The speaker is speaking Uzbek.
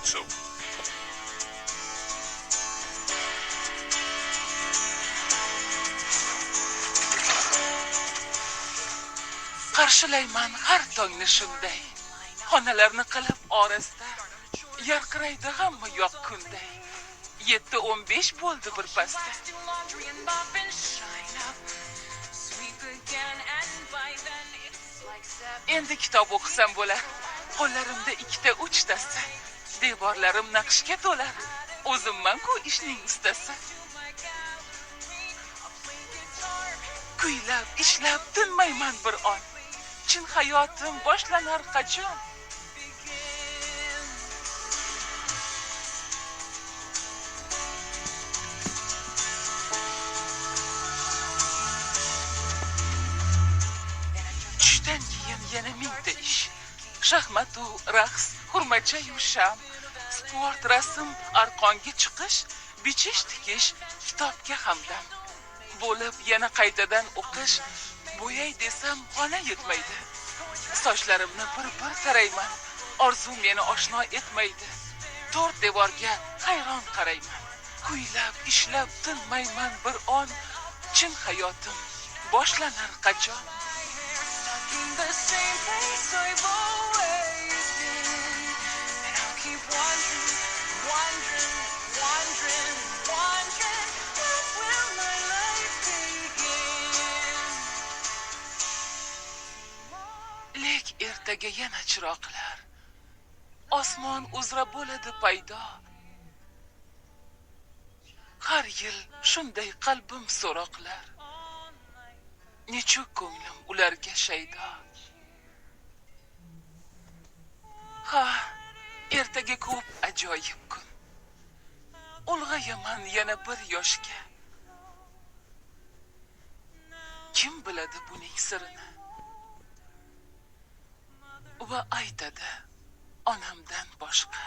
So. Qarshilayman har tongni shunday. Xonalarni qilib orasida yarqiraydi hamma yoq kunday. 7:15 bo'ldi bir pasda. Endi kitob o'qisam bo'lar. Qo'llarimda ikkita uchtasi. Devorlarim naqshga to'lar. O'zimman-ku ishning ustasi. Kuylab, ishlab tinmayman bir on. Chin hayotim boshlanar qachon? Tushdan keyin yana mingta ish. Shaxmat u raqs, hurmacha yu sham, sport, rasm, arqonga chiqish, bichish, tikish, kitobga hamdam. Bo'lib yana qaytadan o'qish, bo'yay desam xona yetmaydi. Sochlarimni bir tarayman, orzu meni oshno etmaydi. To'rt devorga hayron qarayman. Kuylab, ishlab tinmayman bir on. Chin hayotim boshlanar qachon? The same place I've always been, and I'll keep wandering, wandering, wandering, wandering. When will my life begin? Lek ertaga yana chiroqlar, osmon uzra bo'ladi paydo. Har yil shunday qalbim so'roqlar. Nechuk ko'nglim ularga shaydo. Ha, ertaga ko'p ajoyib kun. Ulg'ayaman yana bir yoshga. Kim biladi buning sirini? Va aytadi onamdan boshqa.